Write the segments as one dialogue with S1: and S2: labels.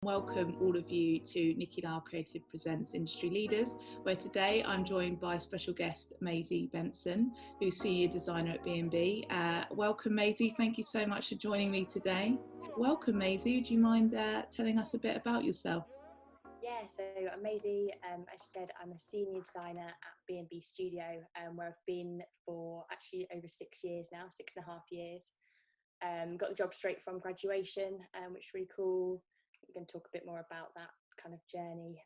S1: Welcome all of you to Nikky Lyle Creative Presents Industry Leaders, where today I'm joined by special guest Maisie Benson, who's Senior Designer at B&B. Welcome Maisie, thank you so much for joining me today. Welcome Maisie, would you mind telling us a bit about yourself?
S2: Yeah, so I'm Maisie. As you said, I'm a senior designer at B&B Studio, where I've been for actually over 6 years now, 6.5 years. Got the job straight from graduation, which is really cool. We're going to talk a bit more about that kind of journey.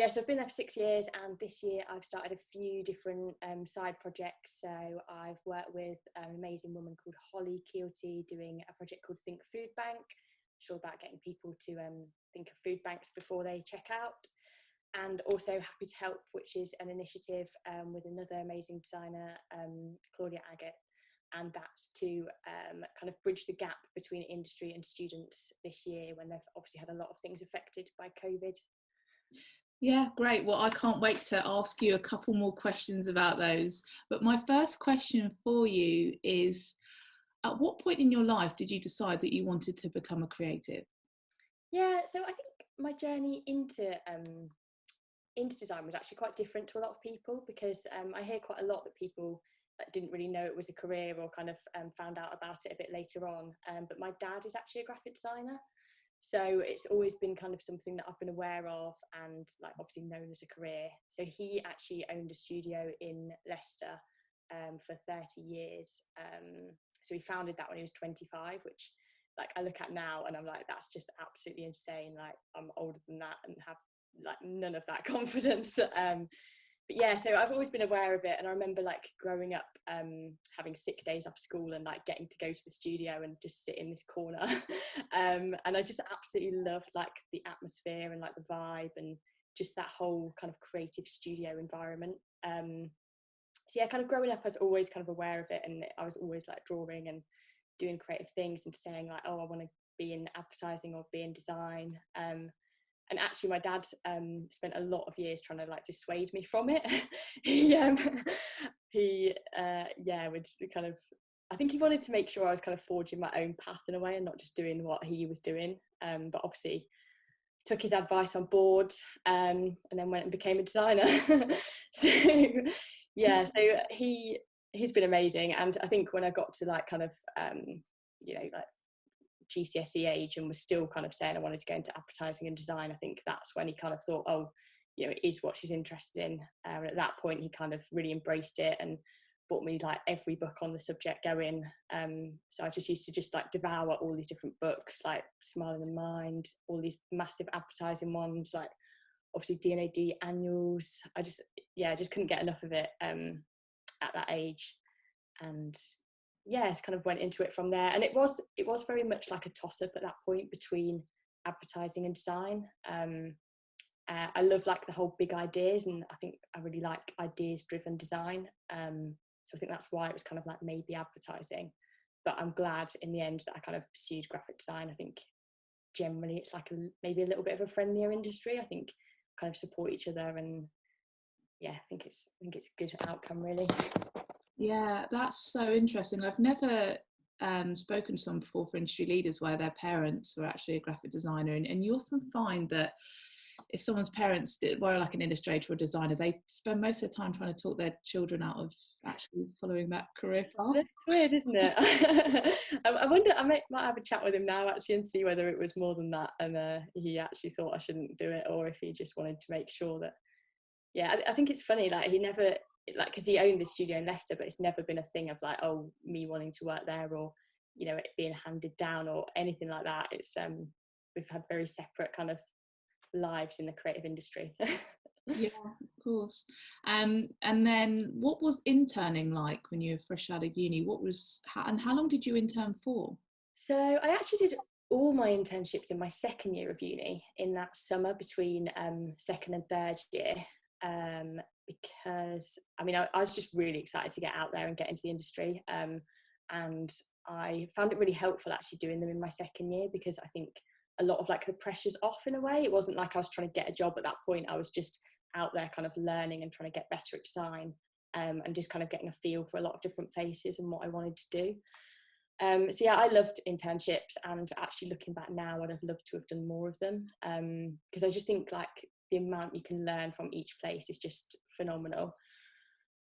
S2: So I've been there for 6 years, and this year I've started a few different side projects. So I've worked with an amazing woman called Holly Keelty doing a project called Think Food Bank. It's all about getting people to think of food banks before they check out. And also Happy to Help, which is an initiative with another amazing designer, Claudia Agate. And that's to kind of bridge the gap between industry and students this year, when they've obviously had a lot of things affected by COVID.
S1: Yeah, great. Well, I can't wait to ask you a couple more questions about those. But my first question for you is, at what point in your life did you decide that you wanted to become a creative?
S2: Yeah, so I think my journey into design was actually quite different to a lot of people, because I hear quite a lot that people didn't really know it was a career, or kind of found out about it a bit later on. But my dad is actually a graphic designer, so it's always been kind of something that I've been aware of, and like obviously known as a career. So he actually owned a studio in Leicester for 30 years. So he founded that when he was 25, which like I look at now and I'm like, that's just absolutely insane. Like I'm older than that and have like none of that confidence. But yeah, so I've always been aware of it, and I remember like growing up having sick days off school and like getting to go to the studio and just sit in this corner. And I just absolutely loved like the atmosphere and like the vibe and just that whole kind of creative studio environment. So yeah, kind of growing up I was always kind of aware of it, and I was always like drawing and doing creative things and saying like, oh, I want to be in advertising or be in design. And actually my dad spent a lot of years trying to like dissuade me from it. he would kind of, I think he wanted to make sure I was kind of forging my own path in a way and not just doing what he was doing, but obviously took his advice on board, and then went and became a designer. So yeah, so he's been amazing. And I think when I got to like kind of like GCSE age and was still kind of saying I wanted to go into advertising and design, I think that's when he kind of thought, oh, it is what she's interested in. And at that point he kind of really embraced it and bought me like every book on the subject going. So I just used to just like devour all these different books, like Smile in the Mind, all these massive advertising ones, like obviously D&AD annuals. I just couldn't get enough of it at that age. And yeah, kind of went into it from there. And it was very much like a toss-up at that point between advertising and design. I love like the whole big ideas, and I think I really like ideas-driven design. So I think that's why it was kind of like maybe advertising. But I'm glad in the end that I kind of pursued graphic design. I think generally it's like maybe a little bit of a friendlier industry. I think kind of support each other, and yeah, I think it's a good outcome really.
S1: Yeah, that's so interesting. I've never spoken to someone before for industry leaders where their parents were actually a graphic designer, and you often find that if someone's parents were like an illustrator or designer, they spend most of their time trying to talk their children out of actually following that career path.
S2: It's weird, isn't it? I wonder, I might have a chat with him now actually and see whether it was more than that, and he actually thought I shouldn't do it, or if he just wanted to make sure that, yeah, I think it's funny, like he never, like, because he owned the studio in Leicester, but it's never been a thing of like, oh, me wanting to work there, or it being handed down or anything like that. It's we've had very separate kind of lives in the creative industry.
S1: Yeah, of course. And then what was interning like when you were fresh out of uni? How long did you intern for?
S2: So I actually did all my internships in my second year of uni, in that summer between second and third year, because I mean I was just really excited to get out there and get into the industry, and I found it really helpful actually doing them in my second year, because I think a lot of like the pressure's off in a way. It wasn't like I was trying to get a job at that point. I was just out there kind of learning and trying to get better at design, and just kind of getting a feel for a lot of different places and what I wanted to do. So yeah, I loved internships, and actually looking back now, I'd have loved to have done more of them, because I just think like the amount you can learn from each place is just phenomenal.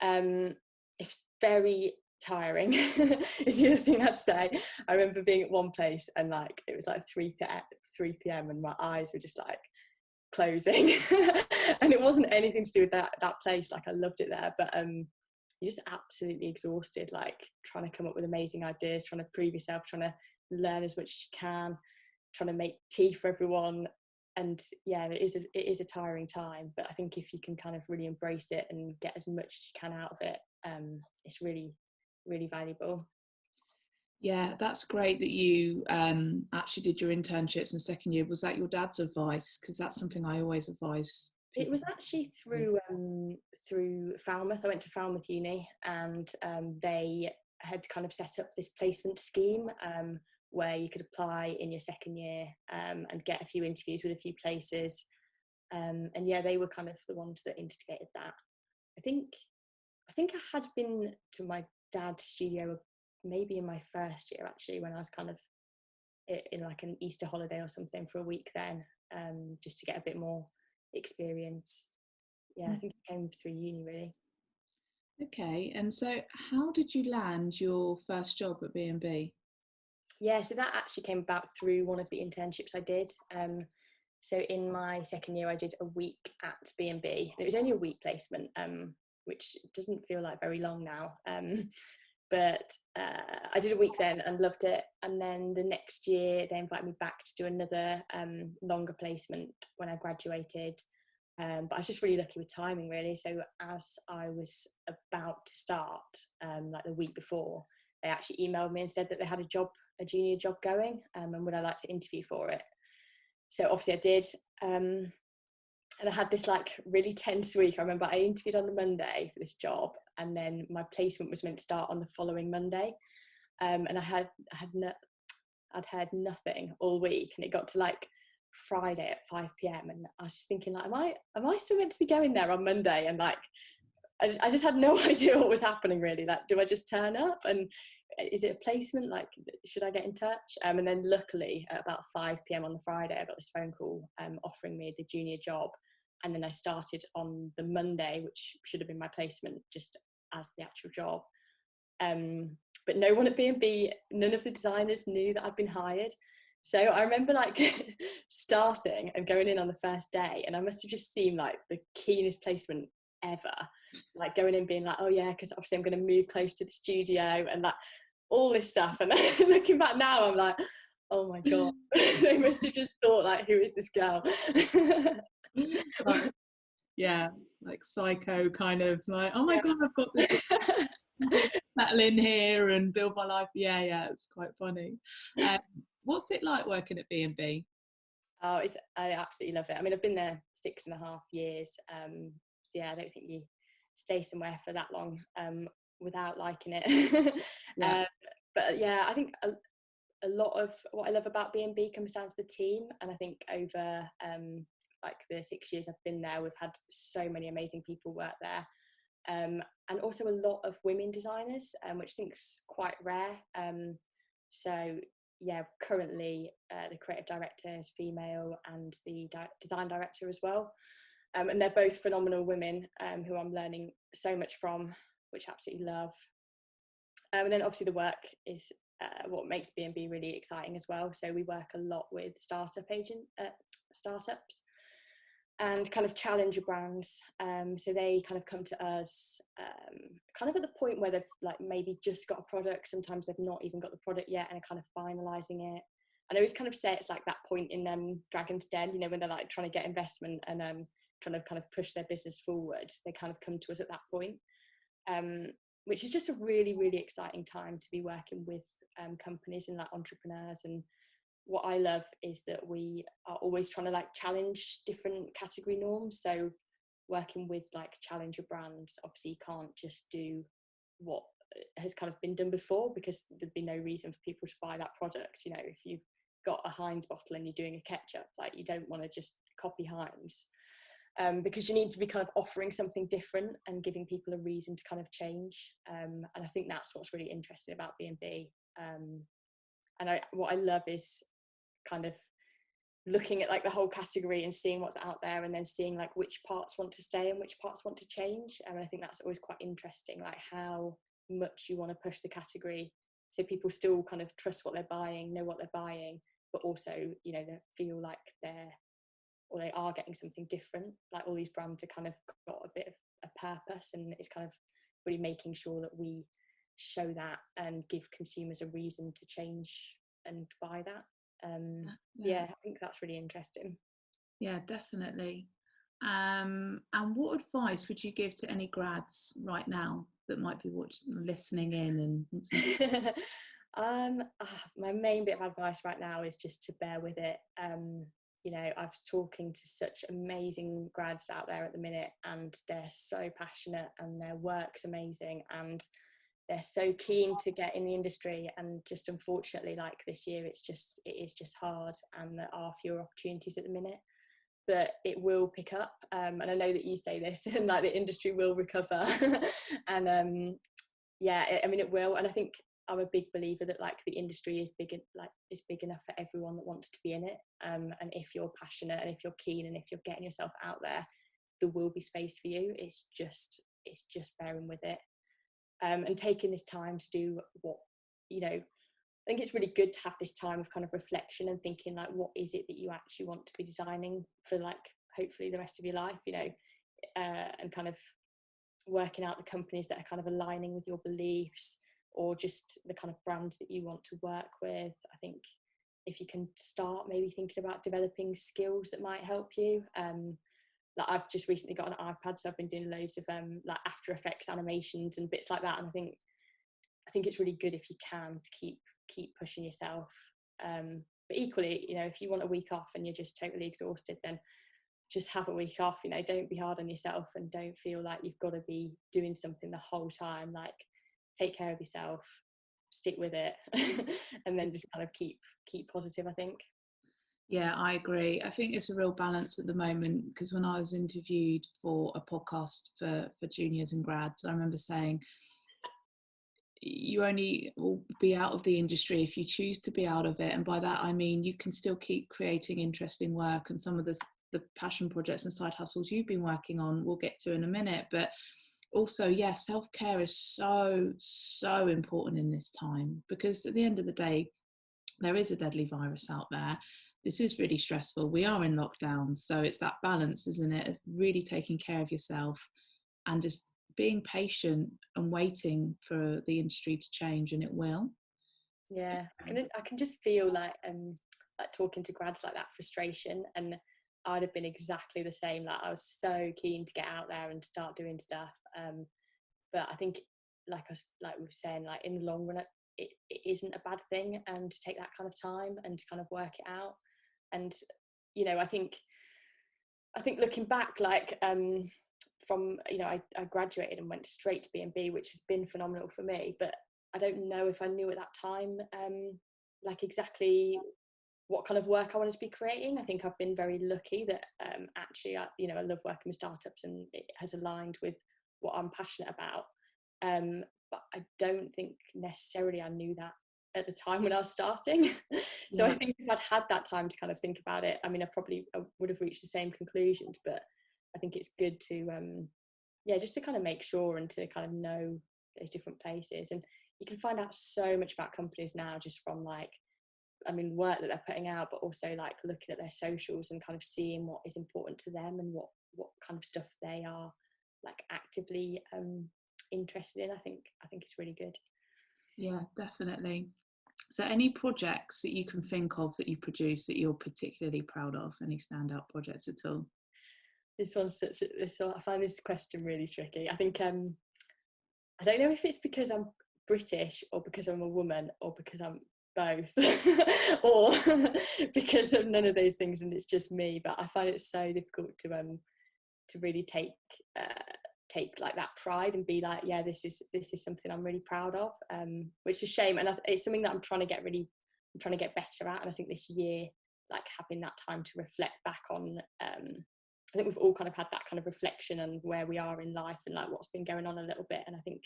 S2: It's very tiring is the other thing I'd say. I remember being at one place and like it was like 3 p.m. and my eyes were just like closing and it wasn't anything to do with that place. Like I loved it there, but you're just absolutely exhausted, like trying to come up with amazing ideas, trying to prove yourself, trying to learn as much as you can, trying to make tea for everyone. And yeah, it is a tiring time, but I think if you can kind of really embrace it and get as much as you can out of it, it's really, really valuable.
S1: Yeah, that's great that you actually did your internships in second year. Was that your dad's advice? Because that's something I always advise
S2: It
S1: people.
S2: was actually through Falmouth. I went to Falmouth Uni, and they had kind of set up this placement scheme where you could apply in your second year and get a few interviews with a few places. And yeah, they were kind of the ones that instigated that. I think I had been to my dad's studio maybe in my first year, actually, when I was kind of in like an Easter holiday or something for a week then, just to get a bit more experience. Yeah, I think it came through uni really.
S1: Okay, and so how did you land your first job at B&B?
S2: Yeah, so that actually came about through one of the internships I did. So in my second year, I did a week at B&B. It was only a week placement, which doesn't feel like very long now. But I did a week then and loved it. And then the next year, they invited me back to do another longer placement when I graduated. But I was just really lucky with timing, really. So as I was about to start, like the week before, they actually emailed me and said that they had a junior job going, and would I like to interview for it? So obviously I did. And I had this like really tense week. I remember I interviewed on the Monday for this job, and then my placement was meant to start on the following Monday. And I'd heard nothing all week, and it got to like Friday at 5 p.m. and I was just thinking like, am I still meant to be going there on Monday? And like, I just had no idea what was happening really. Like, do I just turn up, and is it a placement? Like, should I get in touch? And then luckily at about 5 p.m. on the Friday, I got this phone call offering me the junior job. And then I started on the Monday, which should have been my placement, just as the actual job. But no one at B&B, none of the designers knew that I'd been hired. So I remember like starting and going in on the first day, and I must have just seemed like the keenest placement ever. Like going in being like, oh yeah, because obviously I'm going to move close to the studio and like all this stuff. And looking back now, I'm like, oh my God, they must have just thought like, who is this girl?
S1: Like, yeah, like psycho kind of like, oh my God, I've got this settle in here and build my life. Yeah, it's quite funny. What's it like working at B&B?
S2: Oh, I absolutely love it. I mean, I've been there 6.5 years. So yeah, I don't think you stay somewhere for that long without liking it.
S1: Yeah.
S2: But yeah, I think a lot of what I love about B&B comes down to the team. And I think over like the 6 years I've been there, we've had so many amazing people work there. And also a lot of women designers, which I think's quite rare. So yeah, currently the creative director is female and the design director as well. And they're both phenomenal women who I'm learning so much from, which I absolutely love. And then obviously the work is what makes B&B really exciting as well. So we work a lot with startups and kind of challenger brands. So they kind of come to us kind of at the point where they've like maybe just got a product. Sometimes they've not even got the product yet and are kind of finalising it. And I always kind of say it's like that point in Dragon's Den, you know, when they're like trying to get investment and trying to kind of push their business forward. They kind of come to us at that point, which is just a really, really exciting time to be working with companies and like entrepreneurs. And what I love is that we are always trying to like challenge different category norms. So working with like challenger brands, obviously you can't just do what has kind of been done before, because there'd be no reason for people to buy that product. You know, if you've got a Heinz bottle and you're doing a ketchup, like you don't want to just copy Heinz, because you need to be kind of offering something different and giving people a reason to kind of change. And I think that's what's really interesting about B&B. And what I love is kind of looking at like the whole category and seeing what's out there, and then seeing like which parts want to stay and which parts want to change. And I think that's always quite interesting, like how much you want to push the category so people still kind of trust what they're buying, know what they're buying, but also, you know, they feel like they are getting something different. Like all these brands are kind of got a bit of a purpose, and it's kind of really making sure that we show that and give consumers a reason to change and buy that. I think that's really interesting.
S1: Yeah, definitely. And what advice would you give to any grads right now that might be listening in and
S2: my main bit of advice right now is just to bear with it. You know, I was talking to such amazing grads out there at the minute, and they're so passionate and their work's amazing, and they're so keen to get in the industry. And just unfortunately, like this year, it is just hard, and there are fewer opportunities at the minute, but it will pick up. And I know that you say this and like the industry will recover. And I mean, it will. And I think I'm a big believer that like the industry is big enough for everyone that wants to be in it. And if you're passionate and if you're keen and if you're getting yourself out there will be space for you. It's just bearing with it, and taking this time to do what, you know, I think it's really good to have this time of kind of reflection and thinking like, what is it that you actually want to be designing for, like, hopefully the rest of your life, you know, and kind of working out the companies that are kind of aligning with your beliefs, or just the kind of brands that you want to work with. I think if you can start maybe thinking about developing skills that might help you. Like I've just recently got an iPad, so I've been doing loads of like After Effects animations and bits like that. And I think it's really good if you can to keep pushing yourself. But equally, you know, if you want a week off and you're just totally exhausted, then just have a week off. You know, don't be hard on yourself, and don't feel like you've got to be doing something the whole time. Like, take care of yourself, stick with it, and then just kind of keep positive, I think.
S1: Yeah, I agree. I think it's a real balance at the moment, because when I was interviewed for a podcast for juniors and grads, I remember saying, you only will be out of the industry if you choose to be out of it. And by that, I mean, you can still keep creating interesting work, and some of the passion projects and side hustles you've been working on, we'll get to in a minute. But also, yeah, self-care is so important in this time, because at the end of the day, there is a deadly virus out there. This is really stressful. We are in lockdown. So it's that balance, isn't it, of really taking care of yourself and just being patient and waiting for the industry to change, and it will.
S2: Yeah, I can just feel like talking to grads, like that frustration, and I'd have been exactly the same. Like, I was so keen to get out there and start doing stuff, but I think, like we were saying, like in the long run, it isn't a bad thing, to take that kind of time and to kind of work it out. And, you know, I think looking back, like from, you know, I graduated and went straight to B&B, which has been phenomenal for me, but I don't know if I knew at that time like exactly what kind of work I wanted to be creating. I think I've been very lucky that actually I love working with startups, and it has aligned with what I'm passionate about, but I don't think necessarily I knew that at the time when I was starting. So I think if I'd had that time to kind of think about it, I mean, I would have reached the same conclusions. But I think it's good to just to kind of make sure and to kind of know those different places. And you can find out so much about companies now just from, like, I mean, work that they're putting out, but also like looking at their socials and kind of seeing what is important to them and what kind of stuff they are like actively interested in. I think it's really good.
S1: Yeah, definitely. So any projects that you can think of that you produce that you're particularly proud of? Any standout projects at all?
S2: This one's I find this question really tricky. I think I don't know if it's because I'm British or because I'm a woman or because I'm both or because of none of those things and it's just me, but I find it so difficult to really take like that pride and be like, yeah, this is something I'm really proud of, which is a shame. And it's something that I'm trying to get better at. And I think this year, like having that time to reflect back on, I think we've all kind of had that kind of reflection on where we are in life and like what's been going on a little bit. And I think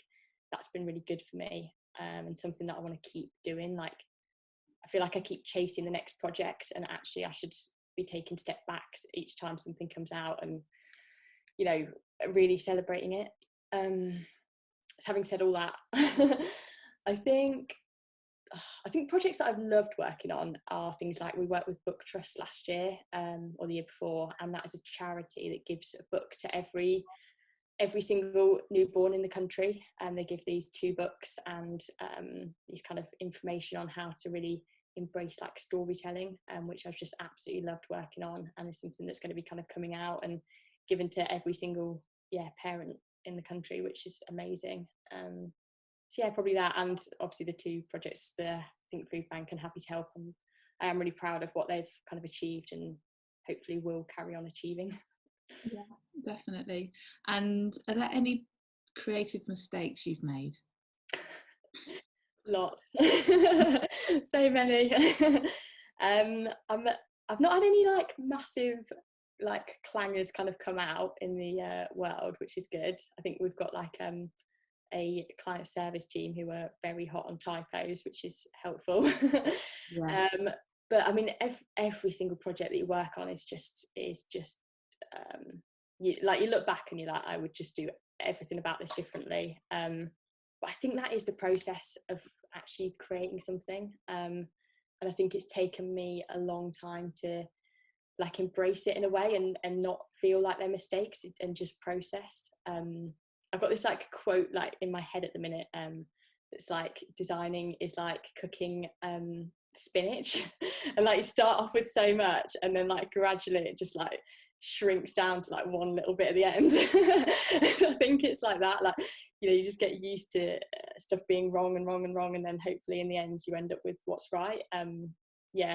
S2: that's been really good for me. and something that I want to keep doing. Like, I feel like I keep chasing the next project, and actually I should be taking step back each time something comes out, and you know, really celebrating it. Having said all that, I think projects that I've loved working on are things like, we worked with Book Trust last year, or the year before, and that is a charity that gives a book to every single newborn in the country, and they give these 2 books and these kind of information on how to really embrace like storytelling, which I've just absolutely loved working on, and is something that's going to be kind of coming out and given to every single parent in the country, which is amazing. So yeah, probably that, and obviously the 2 projects, the Think Food Bank and Happy to Help, and I am really proud of what they've kind of achieved, and hopefully will carry on achieving.
S1: Yeah, definitely. And are there any creative mistakes you've made?
S2: Lots. So many. I've not had any like massive like clangers kind of come out in the world, which is good. I think we've got like a client service team who are very hot on typos, which is helpful.
S1: Yeah.
S2: But I mean, every single project that you work on is just you look back and you're like, I would just do everything about this differently. But I think that is the process of actually creating something. And I think it's taken me a long time to like embrace it in a way, and not feel like they're mistakes, and just process. I've got this like quote like in my head at the minute. It's like, designing is like cooking spinach, and like you start off with so much, and then like gradually it just like shrinks down to like one little bit at the end. I think it's like that, like, you know, you just get used to stuff being wrong and wrong and wrong, and then hopefully in the end you end up with what's right.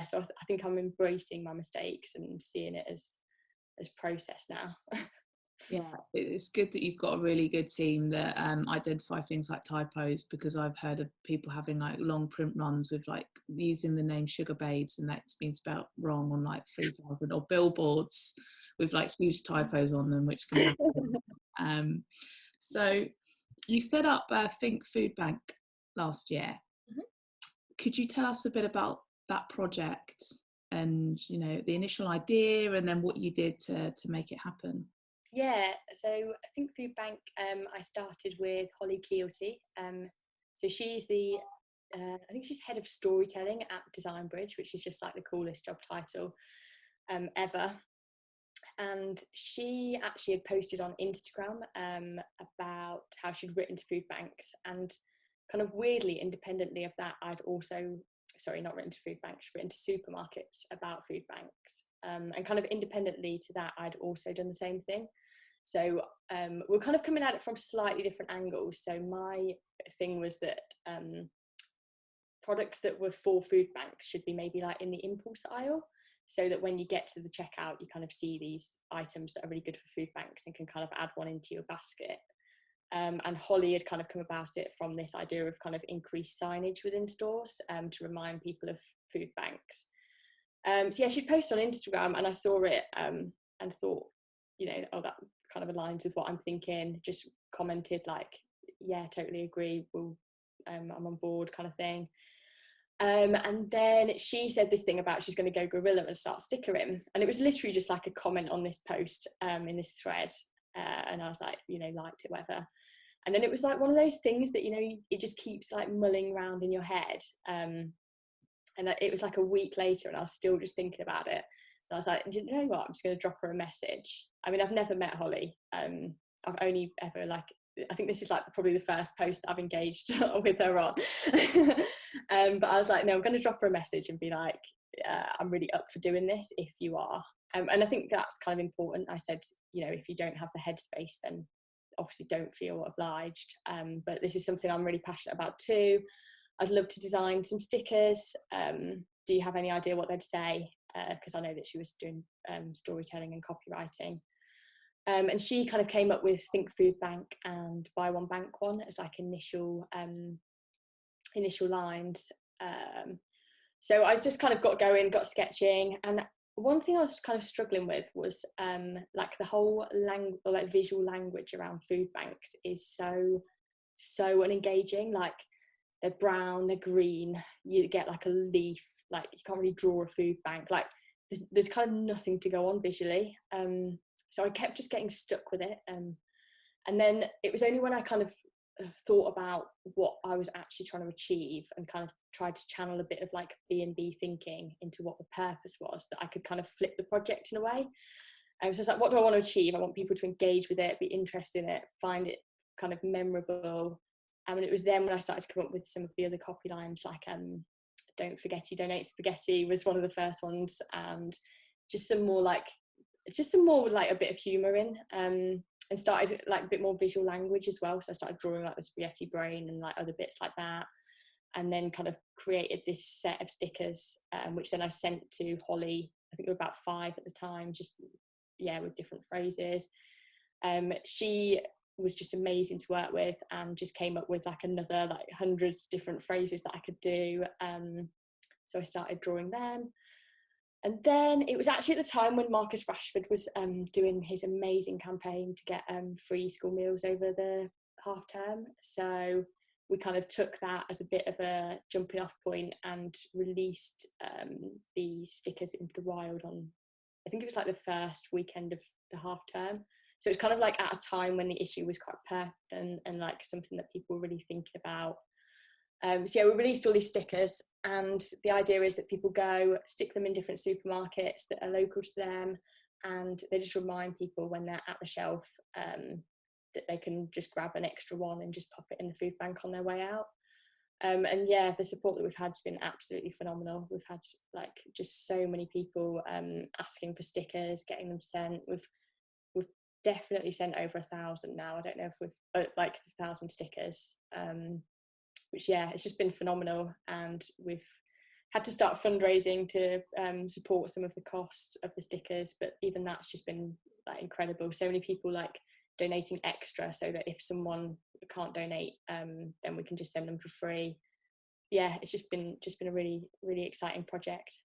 S2: So I think I'm embracing my mistakes and seeing it as process now.
S1: Yeah, it's good that you've got a really good team that identify things like typos, because I've heard of people having like long print runs with like using the name Sugar Babes and that's been spelt wrong on like 3,000, or billboards with like huge typos on them, which can happen. So you set up Think Food Bank last year.
S2: Mm-hmm.
S1: Could you tell us a bit about that project, and you know, the initial idea, and then what you did to make it happen?
S2: Yeah, so I think Food Bank, I started with Holly Keelty. So she's I think she's head of storytelling at Design Bridge, which is just like the coolest job title ever. And she actually had posted on Instagram about how she'd written to food banks, and kind of weirdly, independently of that, I'd also, sorry, not written to food banks, written to supermarkets about food banks. And kind of independently to that, I'd also done the same thing. So we're kind of coming at it from slightly different angles. So my thing was that products that were for food banks should be maybe like in the impulse aisle, so that when you get to the checkout, you kind of see these items that are really good for food banks and can kind of add one into your basket. And Holly had kind of come about it from this idea of kind of increased signage within stores to remind people of food banks. So yeah, she'd posted on Instagram, and I saw it and thought, you know, oh, that kind of aligns with what I'm thinking. Just commented like, yeah, totally agree, I'm on board, kind of thing. And then she said this thing about she's going to go guerrilla and start stickering, and it was literally just like a comment on this post in this thread, and I was like, you know, liked it, whatever. And then it was like one of those things that, you know, it just keeps like mulling around in your head, and it was like a week later and I was still just thinking about it, and I was like, you know what, I'm just going to drop her a message. I mean, I've never met Holly. I've only ever, like, I think this is like probably the first post that I've engaged with her on. But I was like, no, I'm going to drop her a message and be like, I'm really up for doing this if you are. And I think that's kind of important. I said, you know, if you don't have the headspace, then obviously don't feel obliged. But this is something I'm really passionate about too. I'd love to design some stickers. Do you have any idea what they'd say? Because I know that she was doing storytelling and copywriting. And she kind of came up with Think Food Bank and Buy One Bank One as like initial lines. So I just kind of got going, got sketching, and one thing I was kind of struggling with was like the whole like visual language around food banks is so unengaging. Like, they're brown, they're green, you get like a leaf, like you can't really draw a food bank, like there's kind of nothing to go on visually. So I kept just getting stuck with it, and then it was only when I kind of thought about what I was actually trying to achieve and kind of tried to channel a bit of like B&B thinking into what the purpose was, that I could kind of flip the project in a way. So it's like, what do I want to achieve? I want people to engage with it, be interested in it, find it kind of memorable. And it was then when I started to come up with some of the other copy lines, like don't forgetty donate spaghetti was one of the first ones, and just some more with like a bit of humour in, and started like a bit more visual language as well. So I started drawing like the spaghetti brain and like other bits like that, and then kind of created this set of stickers, which then I sent to Holly. I think there were about 5 at the time, just with different phrases. She was just amazing to work with, and just came up with like another like hundreds different phrases that I could do. So I started drawing them. And then it was actually at the time when Marcus Rashford was doing his amazing campaign to get free school meals over the half term. So we kind of took that as a bit of a jumping off point and released the stickers into the wild on, I think it was like the first weekend of the half term. So it's kind of like at a time when the issue was quite pertinent and like something that people were really thinking about. So we released all these stickers, and the idea is that people go stick them in different supermarkets that are local to them, and they just remind people when they're at the shelf that they can just grab an extra one and just pop it in the food bank on their way out. And the support that we've had has been absolutely phenomenal. We've had like just so many people asking for stickers, getting them sent. We've definitely sent over 1,000 now. I don't know if we've like 1,000 stickers. Which it's just been phenomenal, and we've had to start fundraising to support some of the costs of the stickers, but even that's just been like incredible. So many people like donating extra, so that if someone can't donate, then we can just send them for free. It's just been a really, really exciting project.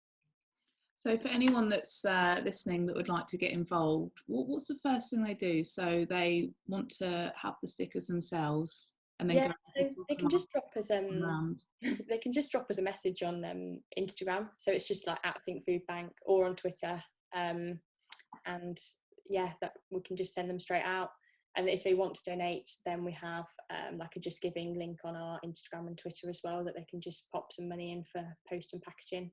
S1: So for anyone that's listening that would like to get involved, what's the first thing they do? So they want to have the stickers themselves, and then
S2: so they can just drop us they can just drop us a message on Instagram. So it's just like @thinkfoodbank, or on Twitter, and that we can just send them straight out. And if they want to donate, then we have like a Just Giving link on our Instagram and Twitter as well, that they can just pop some money in for post and packaging.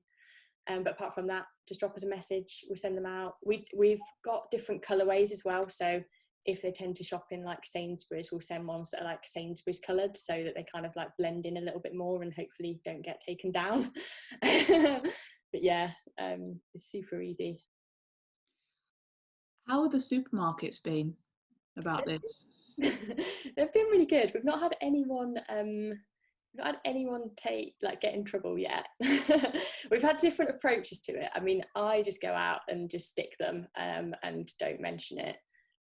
S2: But apart from that, just drop us a message, we'll send them out. We've got different colourways as well, so if they tend to shop in like Sainsbury's, we'll send ones that are like Sainsbury's coloured, so that they kind of like blend in a little bit more and hopefully don't get taken down. But it's super easy.
S1: How have the supermarkets been about this?
S2: They've been really good. We've not had anyone get in trouble yet. We've had different approaches to it. I mean, I just go out and just stick them and don't mention it,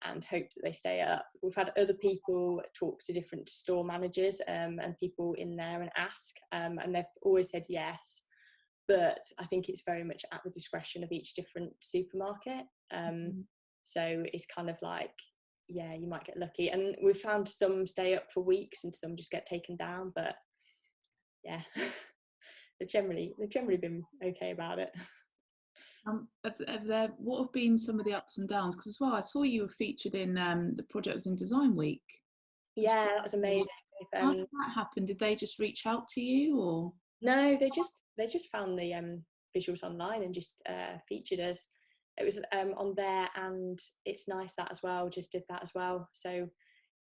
S2: and hope that they stay up. We've had other people talk to different store managers and people in there and ask, and they've always said yes, but I think it's very much at the discretion of each different supermarket. So it's kind of like, you might get lucky, and we've found some stay up for weeks and some just get taken down, but they've generally been okay about it.
S1: What have been some of the ups and downs? Because as well, I saw you were featured in the Project was in Design Week.
S2: Yeah, that was amazing.
S1: How did that happen? Did they just reach out to you, or?
S2: No, they just found the visuals online and just featured us. It was on there, and It's Nice that as well just did that as well. So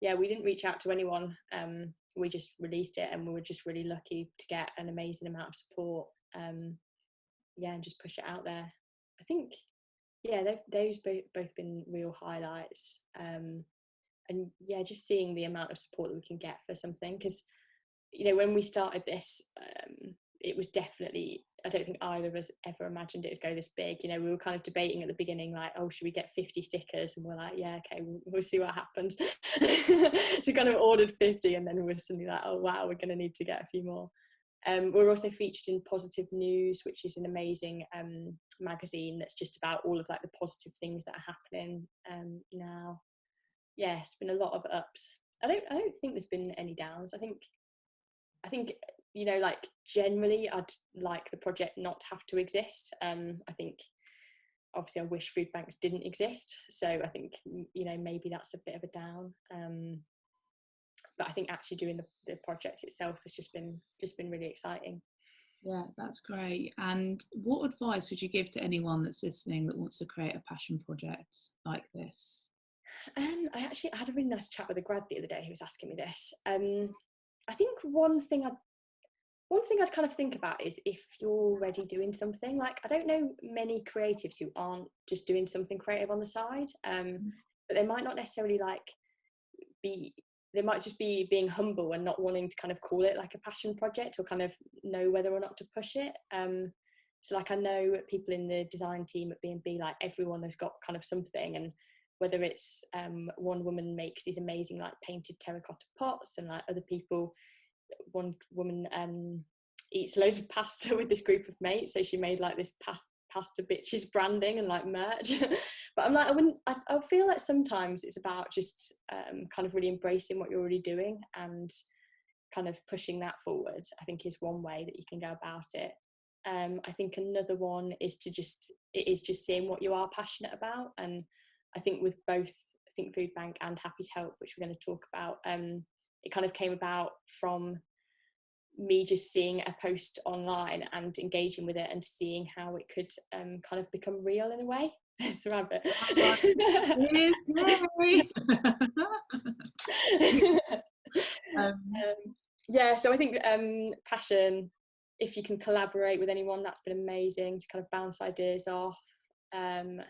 S2: we didn't reach out to anyone. We just released it, and we were just really lucky to get an amazing amount of support. And just push it out there. I think those both been real highlights. And just seeing the amount of support that we can get for something, because when we started this, it was definitely, I don't think either of us ever imagined it would go this big. We were kind of debating at the beginning, like, oh, should we get 50 stickers? And we're like, okay, we'll see what happens. So kind of ordered 50, and then we were suddenly like, oh wow, we're going to need to get a few more. We're also featured in Positive News, which is an amazing magazine that's just about all of like the positive things that are happening now. It's been a lot of ups. I don't think there's been any downs. I think you know, like generally I'd like the project not to have to exist. I think obviously I wish food banks didn't exist, so I think, you know, maybe that's a bit of a down, but I think actually doing the project itself has just been really exciting.
S1: Yeah, that's great. And what advice would you give to anyone that's listening that wants to create a passion project like this?
S2: I actually had a really nice chat with a grad the other day who was asking me this. I think one thing I'd kind of think about is if you're already doing something. Like, I don't know many creatives who aren't just doing something creative on the side, but they might not necessarily like they might just be being humble and not wanting to kind of call it like a passion project or kind of know whether or not to push it. So like, I know people in the design team at B&B, like everyone has got kind of something, and whether it's one woman makes these amazing like painted terracotta pots, and like other people, one woman eats loads of pasta with this group of mates, so she made like this pasta bitches branding and like merch. But I'm like, I feel like sometimes it's about just kind of really embracing what you're already doing and kind of pushing that forward, I think, is one way that you can go about it. I think another one is just seeing what you are passionate about. And I think with both, I think Food Bank and Happy to Help, which we're going to talk about, it kind of came about from me just seeing a post online and engaging with it and seeing how it could kind of become real in a way. There's the rabbit. Yeah, so I think passion, if you can collaborate with anyone, that's been amazing to kind of bounce ideas off, and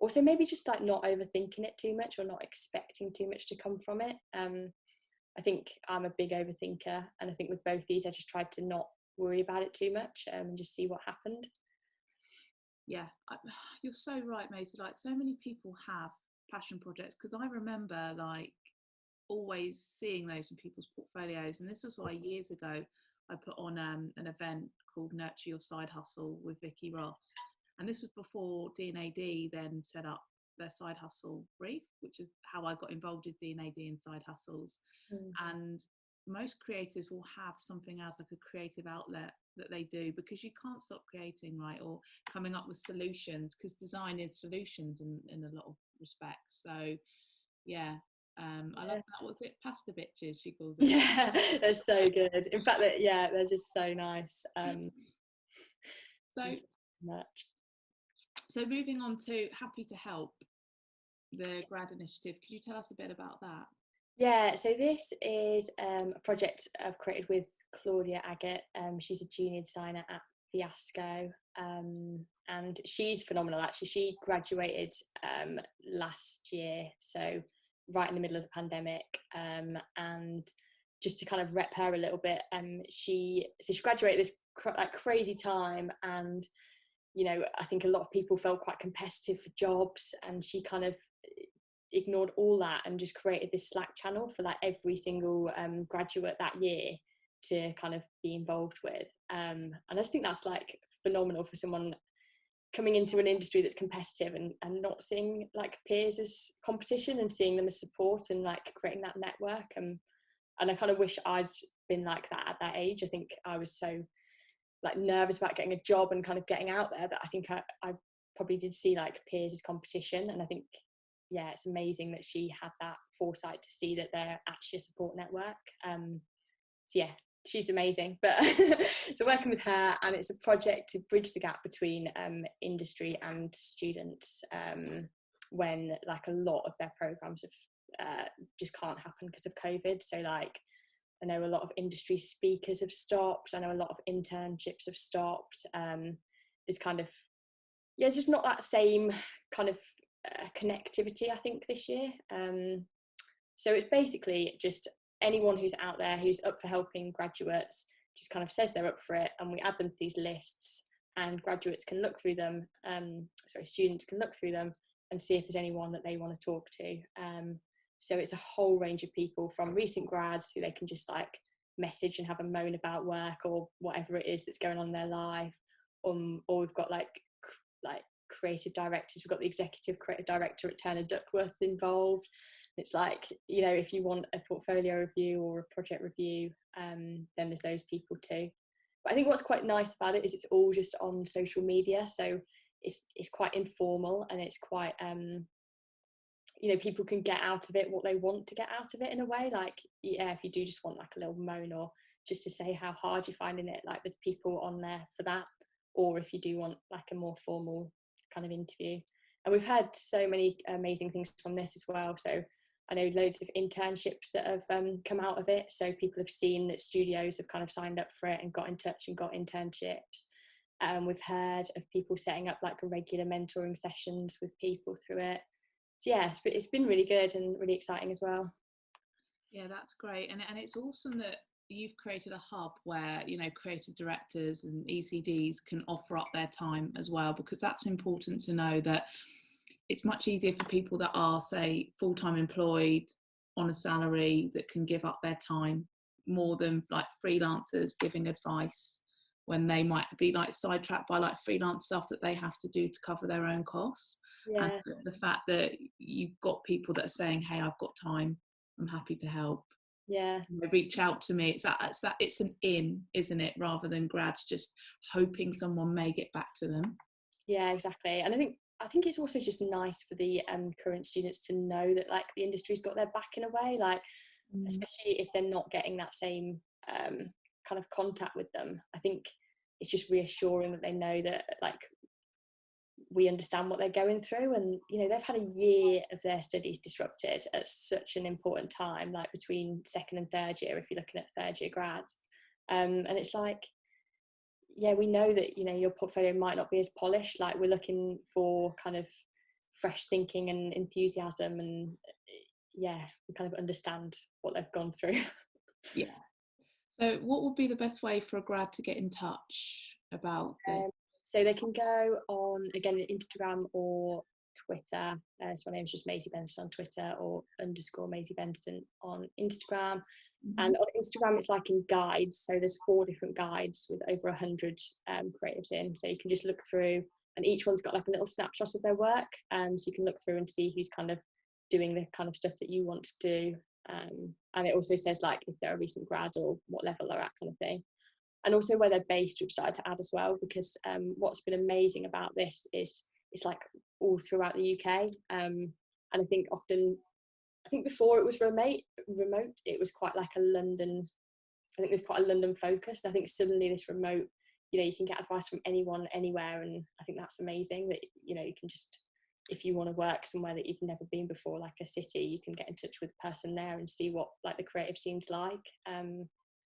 S2: also maybe just like not overthinking it too much or not expecting too much to come from it. I think I'm a big overthinker, and I think with both these I just tried to not worry about it too much and just see what happened.
S1: Yeah, you're so right, Maisie. Like, so many people have passion projects, because I remember like always seeing those in people's portfolios, and this was why years ago I put on an event called Nurture Your Side Hustle with Vicky Ross, and this was before D&AD then set up their side hustle brief, which is how I got involved with D&AD and side hustles. And most creators will have something else, like a creative outlet that they do, because you can't stop creating, right? Or coming up with solutions, because design is solutions in a lot of respects. So yeah, I love that. What's it? Pasta bitches, she calls it.
S2: Yeah, they're so good. In fact, they're just so nice.
S1: So moving on to Happy to Help, the grad initiative. Could you tell us a bit about that?
S2: Yeah, so this is a project I've created with Claudia Agate. She's a junior designer at Fiasco, and she's phenomenal. Actually, she graduated last year, so right in the middle of the pandemic. And just to kind of rep her a little bit, she graduated this crazy time, and you know, I think a lot of people felt quite competitive for jobs, and she kind of ignored all that and just created this Slack channel for like every single graduate that year to kind of be involved with, and I just think that's like phenomenal for someone coming into an industry that's competitive and not seeing like peers as competition and seeing them as support and like creating that network. And I kind of wish I'd been like that at that age. I think I was so like nervous about getting a job and kind of getting out there, but I think I probably did see like peers as competition. And I think, yeah, it's amazing that she had that foresight to see that they're actually a support network. So yeah, she's amazing. But so working with her, and it's a project to bridge the gap between industry and students, when like a lot of their programs have just can't happen because of COVID. So like, I know a lot of industry speakers have stopped. I know a lot of internships have stopped. There's kind of, yeah, it's just not that same kind of connectivity, I think, this year. So it's basically just anyone who's out there who's up for helping graduates just kind of says they're up for it, and we add them to these lists, and graduates can look through them, students can look through them and see if there's anyone that they want to talk to. So it's a whole range of people, from recent grads who they can just like message and have a moan about work or whatever it is that's going on in their life, or we've got like creative directors. We've got the executive creative director at Turner Duckworth involved. It's like, you know, if you want a portfolio review or a project review, then there's those people too. But I think what's quite nice about it is it's all just on social media, so it's quite informal, and it's quite you know, people can get out of it what they want to get out of it in a way. Like, yeah, if you do just want like a little moan or just to say how hard you're finding it, like there's people on there for that. Or if you do want like a more formal kind of interview. And we've had so many amazing things from this as well. So I know loads of internships that have come out of it. So people have seen that studios have kind of signed up for it and got in touch and got internships. We've heard of people setting up like regular mentoring sessions with people through it. So yeah, it's been really good and really exciting as well.
S1: Yeah, that's great. And it's awesome that you've created a hub where, you know, creative directors and ECDs can offer up their time as well, because that's important to know that it's much easier for people that are, say, full-time employed on a salary that can give up their time more than like freelancers giving advice when they might be like sidetracked by like freelance stuff that they have to do to cover their own costs.
S2: Yeah.
S1: And the fact that you've got people that are saying, hey, I've got time, I'm happy to help.
S2: Yeah.
S1: Reach out to me. It's an in, isn't it, rather than grads just hoping someone may get back to them.
S2: Yeah, exactly. And I think it's also just nice for the current students to know that like the industry's got their back in a way, like especially if they're not getting that same kind of contact with them. I think it's just reassuring that they know that like we understand what they're going through, and you know, they've had a year of their studies disrupted at such an important time, like between second and third year if you're looking at third year grads. And it's like, yeah, we know that, you know, your portfolio might not be as polished, like we're looking for kind of fresh thinking and enthusiasm, and yeah, we kind of understand what they've gone through.
S1: Yeah. So what would be the best way for a grad to get in touch about this?
S2: So they can go on, again, Instagram or Twitter. So my name's just Maisie Benson on Twitter, or _ Maisie Benson on Instagram. And on Instagram, it's like in guides. So there's 4 different guides with over 100 creatives in. So you can just look through, and each one's got like a little snapshot of their work. So you can look through and see who's kind of doing the kind of stuff that you want to do. And it also says like if they're a recent grad or what level they're at, kind of thing. And also where they're based, we've started to add as well, because what's been amazing about this is it's like all throughout the UK. And I think before it was remote, it was quite like a London, I think there's quite a London focused. I think suddenly this remote, you know, you can get advice from anyone, anywhere. And I think that's amazing that, you know, you can just, if you want to work somewhere that you've never been before, like a city, you can get in touch with the person there and see what like the creative scene's like.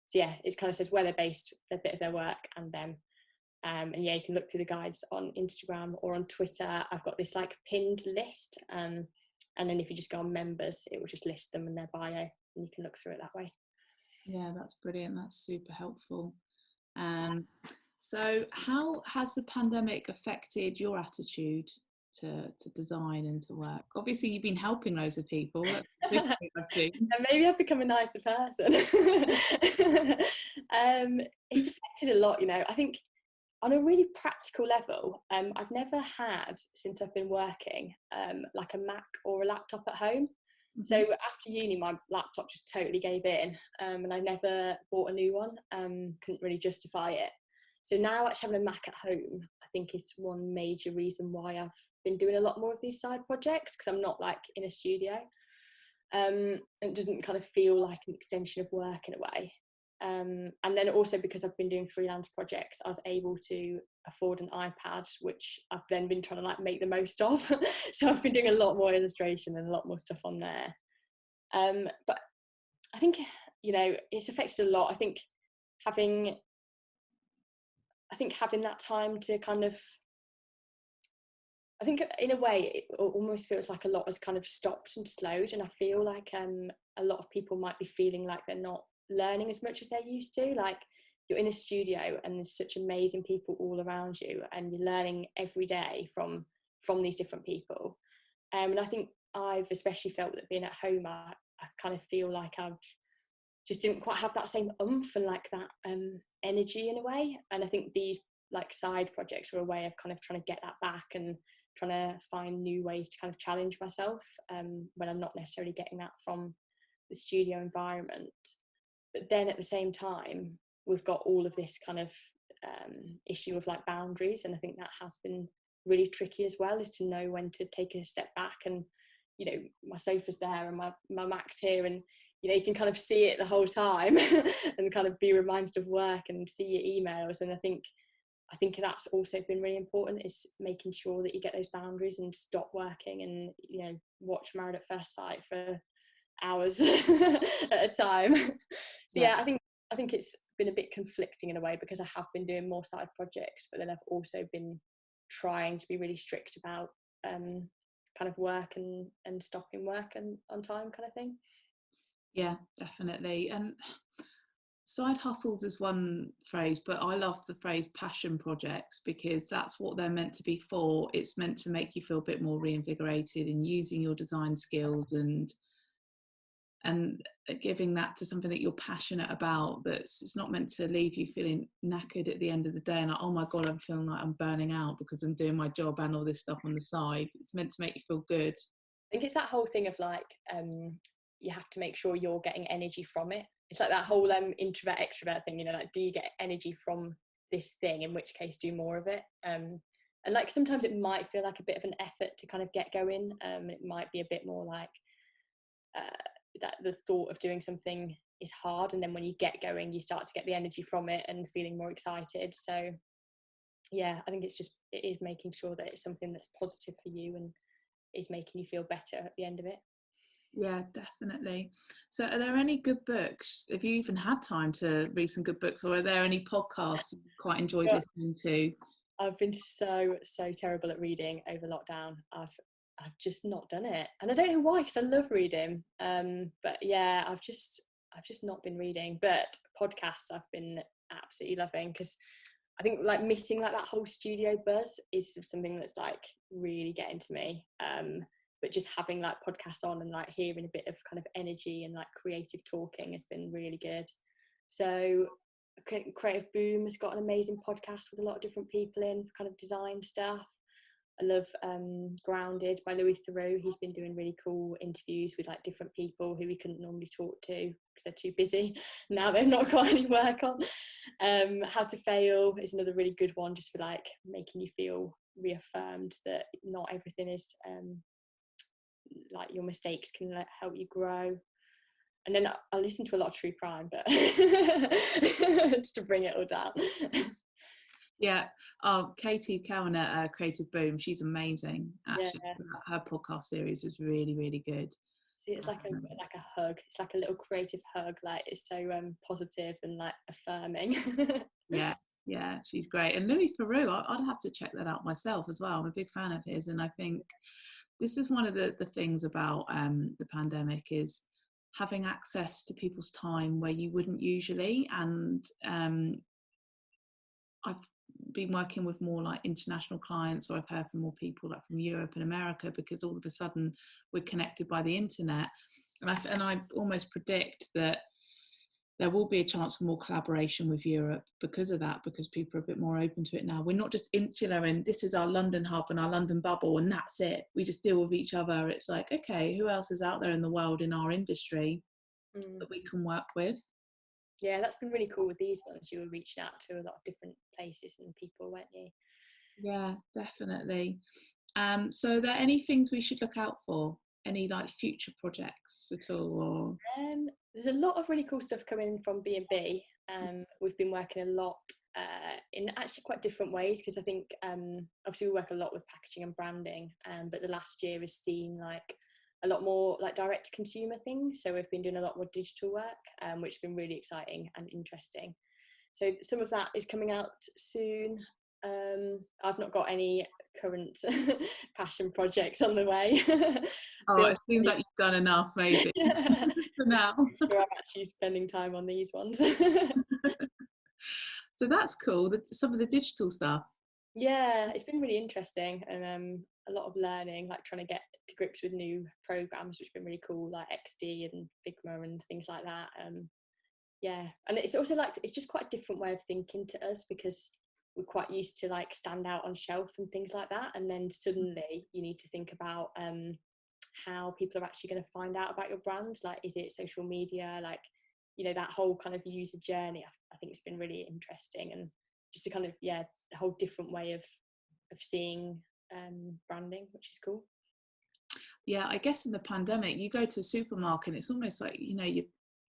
S2: So yeah, it kind of says where they're based, a bit of their work, and them. And yeah, you can look through the guides on Instagram or on Twitter. I've got this like pinned list. And then if you just go on members, it will just list them and their bio, and you can look through it that way.
S1: Yeah, that's brilliant. That's super helpful. So how has the pandemic affected your attitude to design and to work? Obviously, you've been helping loads of people. That's I've seen.
S2: And maybe I've become a nicer person. It's affected a lot, you know. I think on a really practical level, I've never had, since I've been working, like a Mac or a laptop at home. So after uni, my laptop just totally gave in, and I never bought a new one. Couldn't really justify it. So now actually having a Mac at home, I think, is one major reason why I've been doing a lot more of these side projects, because I'm not like in a studio. And it doesn't kind of feel like an extension of work in a way. And then also because I've been doing freelance projects, I was able to afford an iPad, which I've then been trying to like make the most of. So I've been doing a lot more illustration and a lot more stuff on there. But I think, you know, it's affected a lot. I think having that time to kind of, I think in a way it almost feels like a lot has kind of stopped and slowed, and I feel like a lot of people might be feeling like they're not learning as much as they're used to. Like, you're in a studio and there's such amazing people all around you, and you're learning every day from these different people. And I think I've especially felt that being at home, I kind of feel like I've just didn't quite have that same oomph and like that energy in a way. And I think these like side projects are a way of kind of trying to get that back and trying to find new ways to kind of challenge myself when I'm not necessarily getting that from the studio environment. But then at the same time, we've got all of this kind of issue of like boundaries, and I think that has been really tricky as well, is to know when to take a step back. And you know, my sofa's there and my Mac's here, and you know, you can kind of see it the whole time and kind of be reminded of work and see your emails. And I think that's also been really important, is making sure that you get those boundaries and stop working and, you know, watch Married at First Sight for hours at a time. So yeah, I think it's been a bit conflicting in a way, because I have been doing more side projects, but then I've also been trying to be really strict about kind of work and stopping work and on time kind of thing.
S1: Yeah, definitely. And side hustles is one phrase, but I love the phrase passion projects, because that's what they're meant to be for. It's meant to make you feel a bit more reinvigorated in using your design skills and giving that to something that you're passionate about. It's not meant to leave you feeling knackered at the end of the day and like, oh my God, I'm feeling like I'm burning out because I'm doing my job and all this stuff on the side. It's meant to make you feel good.
S2: I think it's that whole thing of like, you have to make sure you're getting energy from it. It's like that whole introvert extrovert thing, you know, like, do you get energy from this thing, in which case do more of it. And like sometimes it might feel like a bit of an effort to kind of get going. It might be a bit more like that the thought of doing something is hard, and then when you get going you start to get the energy from it and feeling more excited. So yeah, I think it is making sure that it's something that's positive for you and is making you feel better at the end of it.
S1: Yeah, definitely. So are there any good books? Have you even had time to read some good books, or are there any podcasts you quite enjoyed listening to?
S2: I've been so terrible at reading over lockdown. I've just not done it, and I don't know why, because I love reading. But yeah, I've just not been reading. But podcasts I've been absolutely loving, because I think like missing like that whole studio buzz is something that's like really getting to me. But just having like podcasts on and like hearing a bit of kind of energy and like creative talking has been really good. So Creative Boom has got an amazing podcast with a lot of different people in for kind of design stuff. I love Grounded by Louis Theroux. He's been doing really cool interviews with like different people who we couldn't normally talk to because they're too busy. Now they've not got any work on. How to Fail is another really good one, just for like making you feel reaffirmed that not everything is like your mistakes can help you grow. And then I listen to a lot of true crime, but just to bring it all down.
S1: Yeah. Katie Cowan at Creative Boom, she's amazing actually.
S2: Yeah.
S1: So her podcast series is really, really good.
S2: See, it's like a hug. It's like a little creative hug. Like, it's so positive and like affirming.
S1: Yeah, she's great. And Louis Theroux, I'd have to check that out myself as well. I'm a big fan of his, and I think this is one of the things about the pandemic, is having access to people's time where you wouldn't usually. And I've been working with more like international clients, or I've heard from more people like from Europe and America, because all of a sudden we're connected by the internet. And I almost predict that there will be a chance for more collaboration with Europe because of that, because people are a bit more open to it now. We're not just insular and this is our London hub and our London bubble and that's it. We just deal with each other. It's like, okay, who else is out there in the world in our industry that we can work with?
S2: Yeah, that's been really cool with these ones. You were reaching out to a lot of different places and people, weren't you?
S1: Yeah, definitely. So are there any things we should look out for? Any like future projects at all? Or
S2: there's a lot of really cool stuff coming from B&B. We've been working a lot in actually quite different ways, because I think obviously we work a lot with packaging and branding, but the last year has seen like a lot more like direct to consumer things. So we've been doing a lot more digital work, which has been really exciting and interesting. So some of that is coming out soon. I've not got any current passion projects on the way.
S1: it seems like you've done enough, Maisie, for now.
S2: Sure, I'm actually spending time on these ones.
S1: So that's cool. Some of the digital stuff.
S2: Yeah, it's been really interesting, and a lot of learning, like trying to get to grips with new programs, which has been really cool, like XD and Figma and things like that. Yeah, and it's also like, it's just quite a different way of thinking to us, because we're quite used to like stand out on shelf and things like that, and then suddenly you need to think about how people are actually going to find out about your brands. Like, is it social media? Like, you know, that whole kind of user journey, I think it's been really interesting, and just a kind of, yeah, a whole different way of seeing branding, which is cool.
S1: Yeah, I guess in the pandemic, you go to a supermarket and it's almost like, you know, you're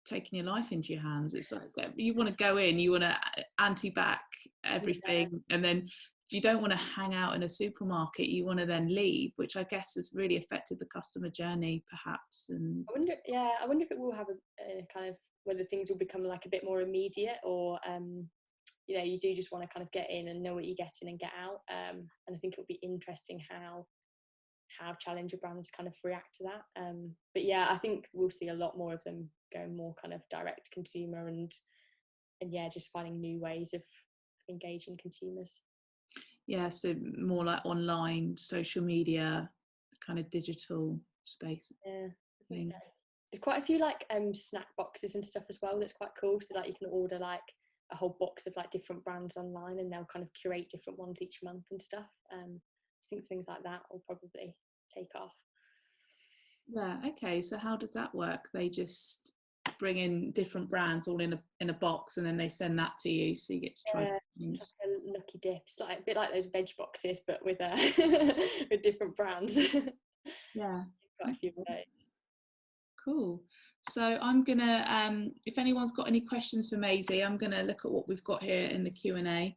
S1: taking your life into your hands. It's like you want to go in, you want to anti-back everything, and then you don't want to hang out in a supermarket. You want to then leave, which I guess has really affected the customer journey, perhaps. And
S2: I wonder if it will have a kind of, whether things will become like a bit more immediate, or you know, you do just want to kind of get in and know what you're getting and get out. And I think it'll be interesting how challenger brands kind of react to that. But yeah, I think we'll see a lot more of them going more kind of direct consumer, and yeah, just finding new ways of engaging consumers.
S1: Yeah, so more like online, social media, kind of digital space.
S2: Yeah, I think so. There's quite a few like snack boxes and stuff as well. That's quite cool. So like you can order like a whole box of like different brands online, and they'll kind of curate different ones each month and stuff. I think things like that will probably take off.
S1: Yeah, okay, so how does that work? They just bring in different brands all in a box, and then they send that to you, so you get to try things.
S2: It's like a lucky dip. It's like a bit like those veg boxes, but with with different brands.
S1: Yeah,
S2: Quite a few of those.
S1: cool. So I'm gonna, if anyone's got any questions for Maisie, I'm gonna look at what we've got here in the Q&A.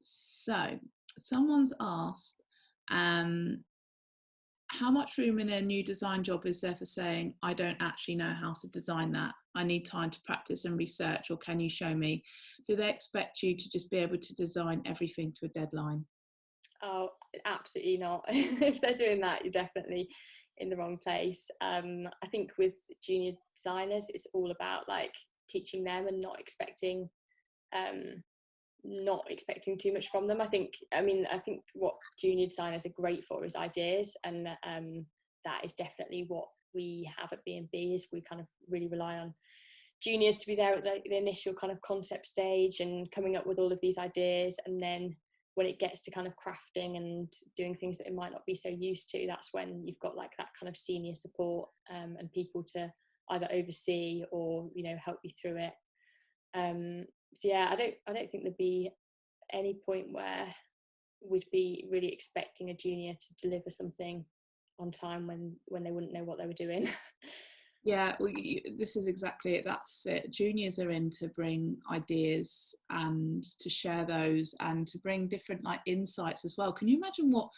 S1: So someone's asked, how much room in a new design job is there for saying, I don't actually know how to design that, I need time to practice and research, or can you show me? Do they expect you to just be able to design everything to a deadline?
S2: Oh, absolutely not. If they're doing that, you're definitely in the wrong place. I think with junior designers, it's all about like teaching them and not expecting too much from them. I think what junior designers are great for is ideas, and that is definitely what we have at B&B. Is we kind of really rely on juniors to be there at the initial kind of concept stage and coming up with all of these ideas, and then when it gets to kind of crafting and doing things that it might not be so used to, that's when you've got like that kind of senior support and people to either oversee or, you know, help you through it. So yeah, I don't think there'd be any point where we'd be really expecting a junior to deliver something on time when they wouldn't know what they were doing.
S1: Yeah, well, this is exactly it. That's it. Juniors are in to bring ideas and to share those and to bring different like insights as well. Can you imagine what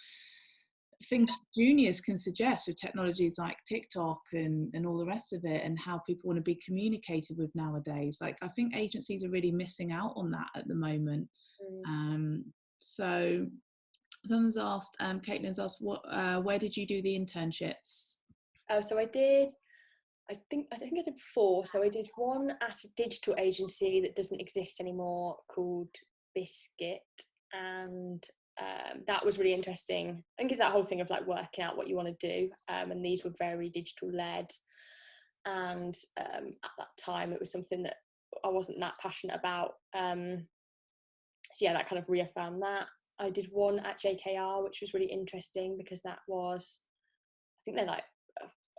S1: things juniors can suggest with technologies like TikTok and all the rest of it, and how people want to be communicated with nowadays? Like, I think agencies are really missing out on that at the moment. So someone's asked, Caitlin's asked, where did you do the internships?
S2: Oh, so I think I did 4. So I did one at a digital agency that doesn't exist anymore called Biscuit, and that was really interesting. I think it's that whole thing of like working out what you want to do, and these were very digital led, and at that time it was something that I wasn't that passionate about. So yeah, that kind of reaffirmed that. I did one at JKR, which was really interesting because that was, I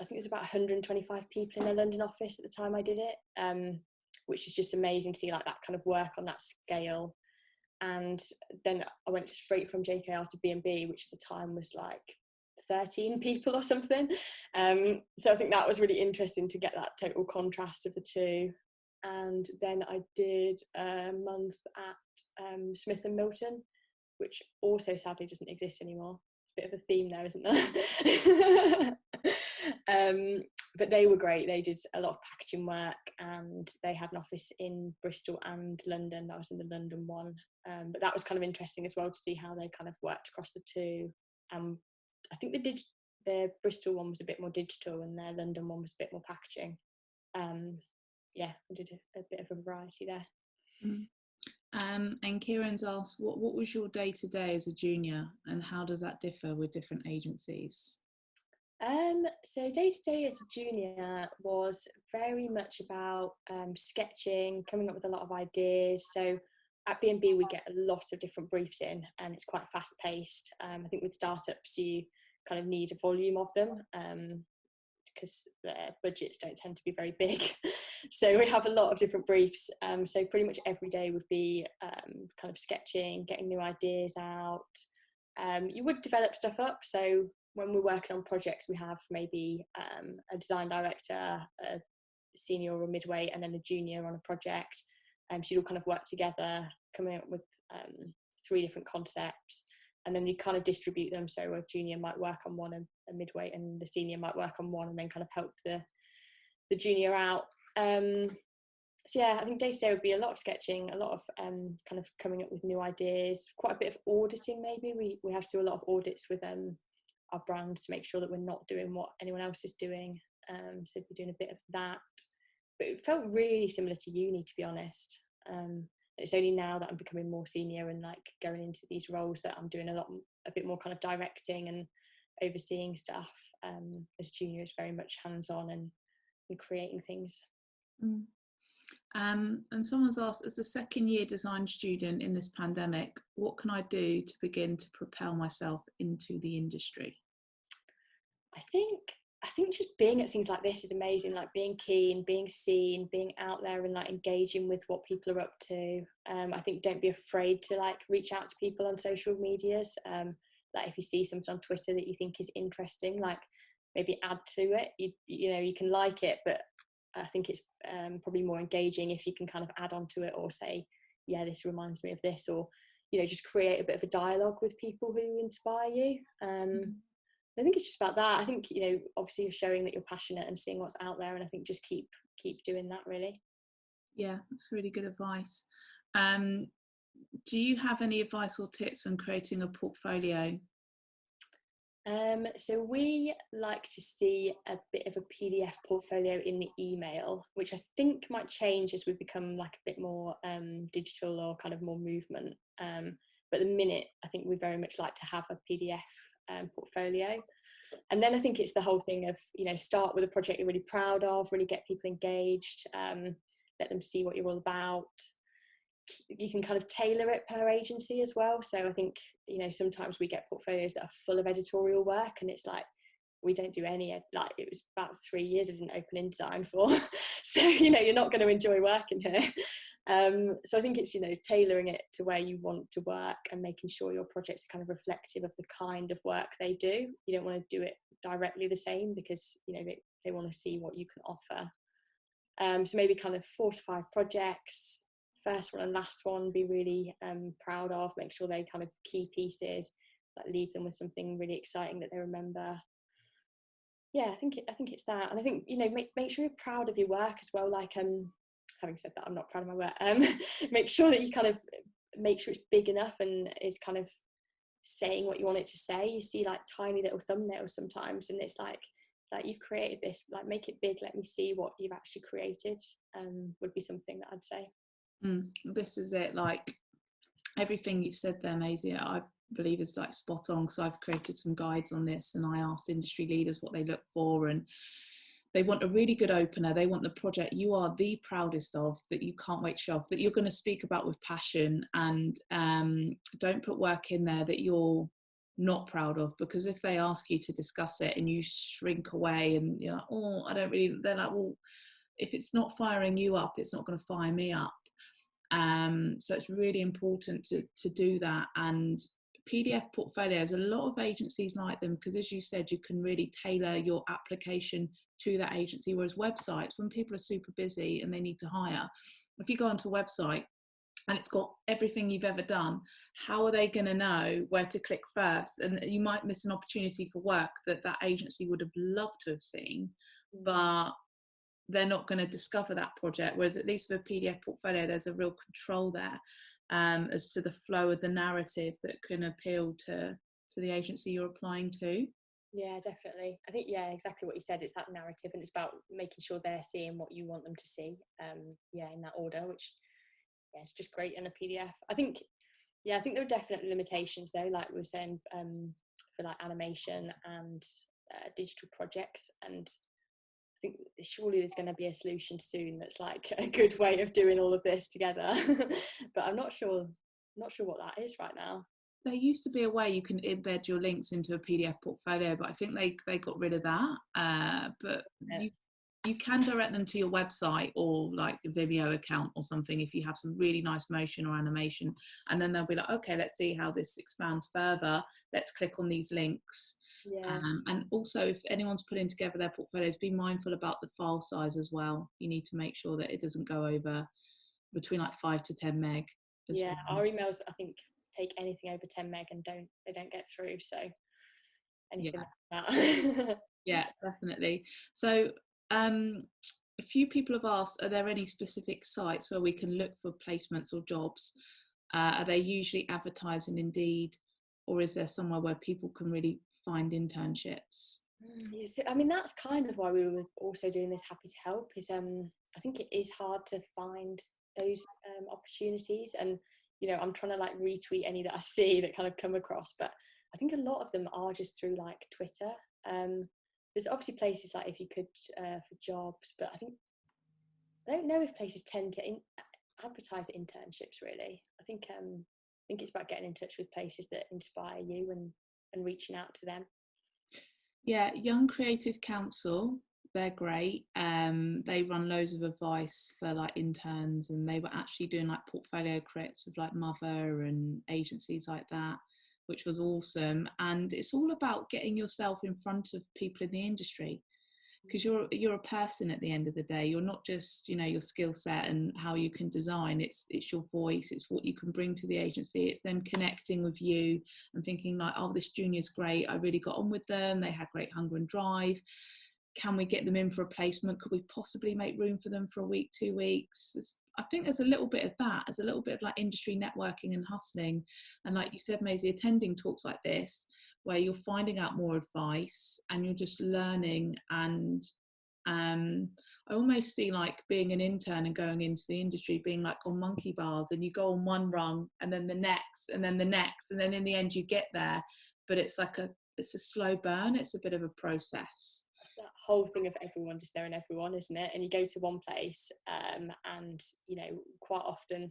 S2: think it was about 125 people in their London office at the time I did it, which is just amazing to see like that kind of work on that scale. And then I went straight from JKR to B&B, which at the time was like 13 people or something. So I think that was really interesting to get that total contrast of the two. And then I did a month at Smith & Milton, which also sadly doesn't exist anymore. Bit of a theme there, isn't there? But they were great. They did a lot of packaging work, and they had an office in Bristol and London. I was in the London one, but that was kind of interesting as well to see how they kind of worked across the two. I think their Bristol one was a bit more digital and their London one was a bit more packaging. Yeah, I did a bit of a variety there.
S1: And Kieran's asked, what was your day-to-day as a junior, and how does that differ with different agencies?
S2: So day-to-day as a junior was very much about sketching, coming up with a lot of ideas. So at B&B we get a lot of different briefs in, and it's quite fast paced. I think with startups you kind of need a volume of them, because their budgets don't tend to be very big. So we have a lot of different briefs. So pretty much every day would be kind of sketching, getting new ideas out. You would develop stuff up. So when we're working on projects, we have maybe a design director, a senior or a midweight, and then a junior on a project. So you'll kind of work together, coming up with 3 different concepts, and then you kind of distribute them. So a junior might work on one, a midweight, and the senior might work on one, and then kind of help the junior out. So yeah, I think day to day would be a lot of sketching, a lot of kind of coming up with new ideas, quite a bit of auditing maybe. We have to do a lot of audits with our brands to make sure that we're not doing what anyone else is doing. So we're doing a bit of that. But it felt really similar to uni, to be honest. It's only now that I'm becoming more senior and like going into these roles that I'm doing a bit more kind of directing and overseeing stuff. As junior, it's very much hands-on and creating things.
S1: And someone's asked, as a second year design student in this pandemic, what can I do to begin to propel myself into the industry? I
S2: think just being at things like this is amazing, like being keen, being seen, being out there and like engaging with what people are up to. I think don't be afraid to like reach out to people on social medias. Like if you see something on Twitter that you think is interesting, like maybe add to it. You know, you can like it, but I think it's probably more engaging if you can kind of add on to it or say, yeah, this reminds me of this, or, you know, just create a bit of a dialogue with people who inspire you. I think it's just about that. I think, you know, obviously you're showing that you're passionate and seeing what's out there, and I think just keep doing that, really.
S1: Yeah, that's really good advice. Do you have any advice or tips on creating a portfolio?
S2: So we like to see a bit of a PDF portfolio in the email, which I think might change as we become like a bit more digital or kind of more movement. But at the minute, I think we very much like to have a PDF portfolio. And then I think it's the whole thing of, you know, start with a project you're really proud of, really get people engaged, let them see what you're all about. You can kind of tailor it per agency as well. So I think, you know, sometimes we get portfolios that are full of editorial work and it's like, we don't do any, like it was about 3 years I didn't open InDesign for. So, you know, you're not going to enjoy working here. So I think it's, you know, tailoring it to where you want to work and making sure your projects are kind of reflective of the kind of work they do. You don't want to do it directly the same because, you know, they want to see what you can offer. So maybe kind of 4 to 5 projects, first one and last one, be really proud of, make sure they kind of key pieces, like leave them with something really exciting that they remember. Yeah, I think it's that. And I think, you know, make sure you're proud of your work as well. Like, having said that, I'm not proud of my work. Make sure that you kind of make sure it's big enough and is kind of saying what you want it to say. You see like tiny little thumbnails sometimes and it's like you've created this, like make it big, let me see what you've actually created, would be something that I'd say.
S1: This is it, like everything you said there, Maisie, I believe is like spot on, because I've created some guides on this and I asked industry leaders what they look for, and they want a really good opener. They want the project you are the proudest of, that you can't wait to show off, that you're going to speak about with passion, and don't put work in there that you're not proud of, because if they ask you to discuss it and you shrink away and you're like, oh, I don't really, they're like, well, if it's not firing you up, it's not going to fire me up. So it's really important to do that. And PDF portfolios, a lot of agencies like them because, as you said, you can really tailor your application to that agency, whereas websites, when people are super busy and they need to hire, if you go onto a website and it's got everything you've ever done, how are they going to know where to click first? And you might miss an opportunity for work that agency would have loved to have seen, but they're not going to discover that project. Whereas at least with a PDF portfolio, there's a real control there as to the flow of the narrative that can appeal to the agency you're applying to.
S2: Yeah, definitely. I think, yeah, exactly what you said. It's that narrative and it's about making sure they're seeing what you want them to see. In that order, which, yeah, it's just great in a PDF. I think there are definitely limitations though, like we were saying, for like animation and digital projects. And think surely there's going to be a solution soon that's like a good way of doing all of this together. But I'm not sure what that is right now.
S1: There used to be a way you can embed your links into a PDF portfolio, but I think they got rid of that. But you can direct them to your website or like a Vimeo account or something if you have some really nice motion or animation, and then they'll be like, okay, let's see how this expands further. Let's click on these links.
S2: Yeah.
S1: And also, if anyone's putting together their portfolios, be mindful about the file size as well. You need to make sure that it doesn't go over between like 5 to 10 meg.
S2: Yeah,
S1: well.
S2: our emails, I think, take anything over 10 meg and they don't get through. So anything like that.
S1: Yeah, definitely. So a few people have asked, are there any specific sites where we can look for placements or jobs? Are they usually advertising Indeed, or is there somewhere where people can really find internships?
S2: Yes, I mean, that's kind of why we were also doing this Happy to Help, is I think it is hard to find those opportunities, and I'm trying to like retweet any that I see that kind of come across, but I think a lot of them are just through like Twitter. There's obviously places like If You Could for jobs, but I don't know if places tend to advertise internships really. I think it's about getting in touch with places that inspire you and reaching out to them.
S1: Yeah, Young Creative Council, they're great. They run loads of advice for like interns, and they were actually doing like portfolio crits with like Mother and agencies like that, which was awesome. And it's all about getting yourself in front of people in the industry, because you're a person at the end of the day. You're not just your skill set and how you can design. It's your voice, it's what you can bring to the agency. It's them connecting with you and thinking like, oh, this junior's great, I really got on with them, they had great hunger and drive. Can we get them in for a placement? Could we possibly make room for them for a week, 2 weeks? I think there's a little bit of that. There's a little bit of like industry networking and hustling. And like you said, Maisie, attending talks like this, where you're finding out more advice and you're just learning. And I almost see like being an intern and going into the industry being like on monkey bars, and you go on one rung and then the next and then the next, and then in the end you get there. But it's a slow burn. It's a bit of a process.
S2: That whole thing of everyone just knowing everyone, isn't it? And you go to one place and quite often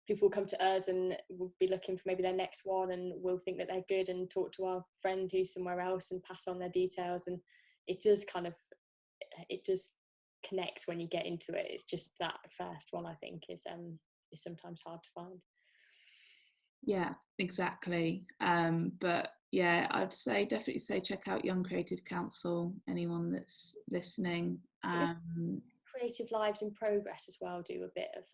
S2: people will come to us and we'll be looking for maybe their next one, and we'll think that they're good and talk to our friend who's somewhere else and pass on their details, and it does connect when you get into it. It's just that first one, I think, is sometimes hard to find.
S1: Yeah, exactly. But yeah, I'd definitely say check out Young Creative Council, anyone that's listening.
S2: Creative Lives in Progress as well do a bit of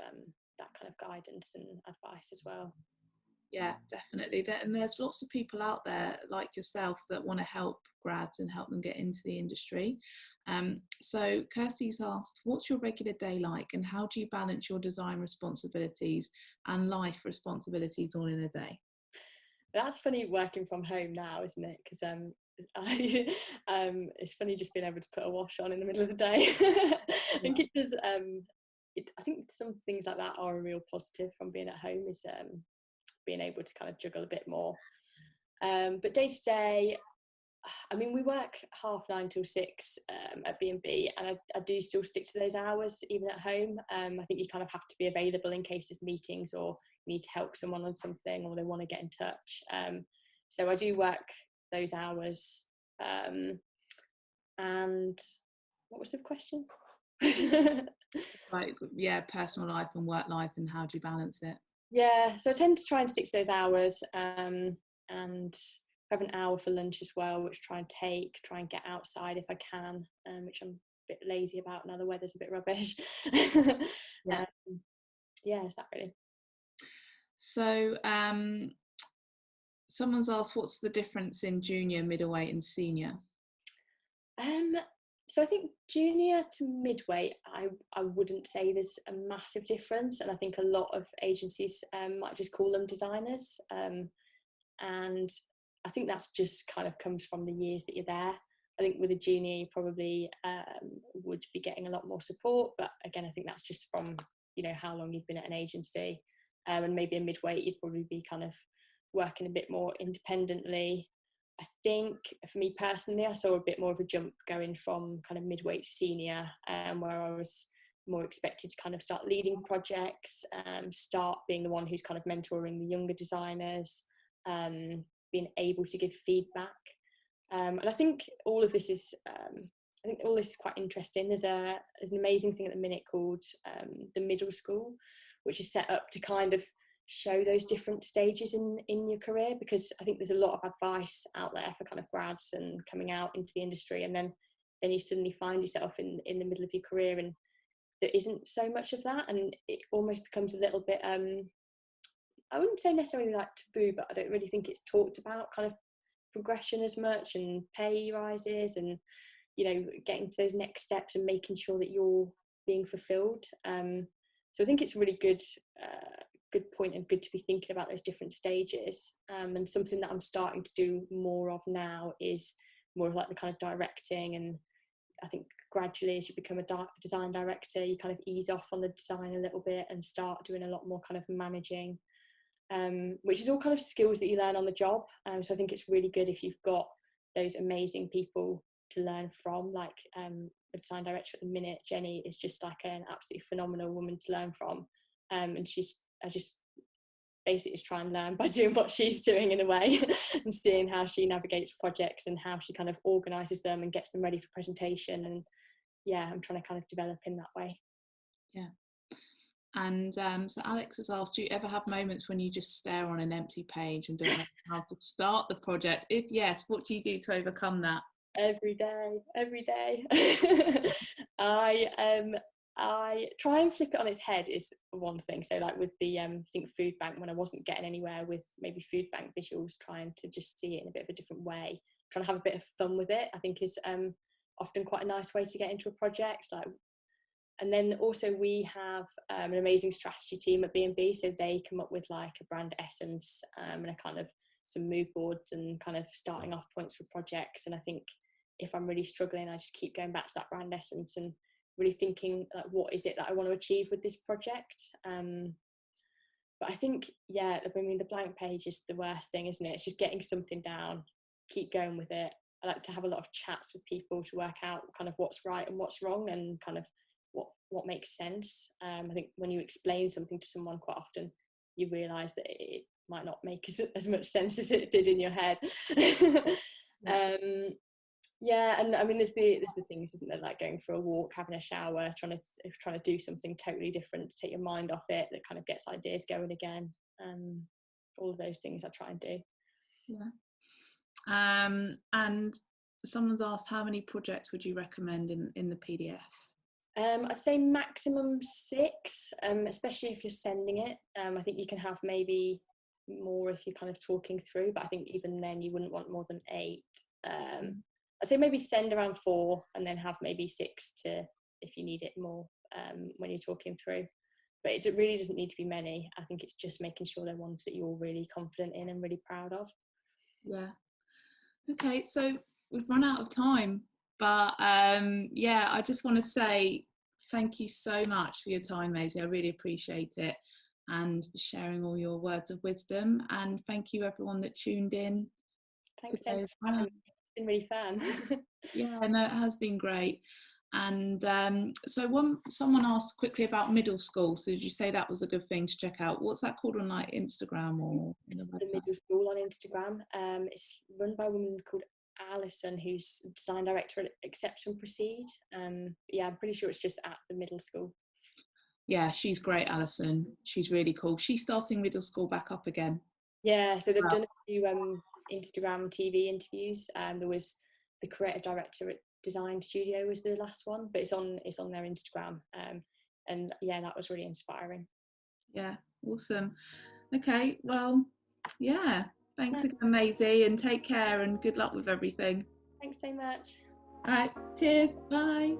S2: that kind of guidance and advice as well.
S1: Yeah, definitely. And there's lots of people out there like yourself that want to help grads and help them get into the industry. So Kirsty's asked, what's your regular day like, and how do you balance your design responsibilities and life responsibilities all in a day?
S2: That's funny working from home now, isn't it? Because it's funny just being able to put a wash on in the middle of the day. I think it does. I think some things like that are a real positive from being at home, is being able to kind of juggle a bit more. But day to day, I mean, we work 9:30 till 6 at B&B, and I do still stick to those hours even at home. I think you kind of have to be available in case there's meetings or you need to help someone on something or they want to get in touch. So I do work those hours. And what was the question?
S1: Like, yeah, personal life and work life, and how do you balance it?
S2: Yeah, so I tend to try and stick to those hours, and have an hour for lunch as well, which try and get outside if I can, which I'm a bit lazy about now the weather's a bit rubbish.
S1: Yeah.
S2: Yeah, is that really?
S1: So someone's asked, what's the difference in junior, middleweight and senior?
S2: So I think junior to midweight, I wouldn't say there's a massive difference, and I think a lot of agencies might just call them designers, and I think that's just kind of comes from the years that you're there. I think with a junior you probably would be getting a lot more support, but again I think that's just from how long you've been at an agency, and maybe a midweight you'd probably be kind of working a bit more independently. I think for me personally, I saw a bit more of a jump going from kind of midweight to senior, where I was more expected to kind of start leading projects, start being the one who's kind of mentoring the younger designers, being able to give feedback. And I think all of this is quite interesting. There's an amazing thing at the minute called the middle school, which is set up to kind of show those different stages in your career, because I think there's a lot of advice out there for kind of grads and coming out into the industry, and then you suddenly find yourself in the middle of your career and there isn't so much of that, and it almost becomes a little bit I wouldn't say necessarily like taboo, but I don't really think it's talked about kind of progression as much, and pay rises, and getting to those next steps and making sure that you're being fulfilled. So I think it's a really good point, and good to be thinking about those different stages. And something that I'm starting to do more of now is more of like the kind of directing, and I think gradually as you become a design director, you kind of ease off on the design a little bit and start doing a lot more kind of managing, which is all kind of skills that you learn on the job. So I think it's really good if you've got those amazing people to learn from, like a design director at the minute, Jenny, is just like an absolutely phenomenal woman to learn from, and I just basically just try and learn by doing what she's doing in a way and seeing how she navigates projects and how she kind of organises them and gets them ready for presentation. And yeah, I'm trying to kind of develop in that way.
S1: Yeah. And so Alex has asked, do you ever have moments when you just stare on an empty page and don't know how to start the project? If yes, what do you do to overcome that?
S2: Every day. I try and flip it on its head is one thing. So like with the think food bank, when I wasn't getting anywhere with maybe food bank visuals, trying to just see it in a bit of a different way, trying to have a bit of fun with it, I think is often quite a nice way to get into a project. And then also we have an amazing strategy team at B&B, so they come up with like a brand essence and a kind of some mood boards and kind of starting off points for projects. And I think if I'm really struggling, I just keep going back to that brand essence and really thinking like, what is it that I want to achieve with this project? But I think, yeah, I mean, the blank page is the worst thing, isn't it? It's just getting something down, keep going with it. I like to have a lot of chats with people to work out kind of what's right and what's wrong, and kind of what makes sense. I think when you explain something to someone, quite often you realise that it might not make as much sense as it did in your head. Yeah, and I mean, there's the things, isn't there, like going for a walk, having a shower, trying to do something totally different to take your mind off it, that kind of gets ideas going again. All of those things I try and do.
S1: Yeah. And someone's asked, how many projects would you recommend in the PDF?
S2: I'd say maximum 6, especially if you're sending it. I think you can have maybe more if you're kind of talking through, but I think even then you wouldn't want more than 8. I'd say maybe send around 4 and then have maybe 6 to if you need it more when you're talking through. But it really doesn't need to be many. I think it's just making sure they're ones that you're really confident in and really proud of.
S1: Yeah. Okay, so we've run out of time, but yeah, I just want to say thank you so much for your time, Maisie. I really appreciate it, and sharing all your words of wisdom. And thank you everyone that tuned in.
S2: Thanks so much for having me. It's been really fun.
S1: Yeah, no, it has been great. And so someone asked quickly about middle school. So did you say that was a good thing to check out? What's that called on like Instagram or?
S2: It's the middle school on Instagram. It's run by a woman called Alison, who's design director at Accept and Proceed. Yeah, I'm pretty sure it's just at the middle school.
S1: Yeah, she's great, Alison. She's really cool. She's starting middle school back up again.
S2: Yeah, so they've done a few Instagram TV interviews. There was the creative director at Design Studio was the last one, but it's on their Instagram. And yeah, that was really inspiring.
S1: Yeah, awesome. Okay, well, yeah, thanks again, Maisie, and take care and good luck with everything.
S2: Thanks so much.
S1: All right, cheers, bye.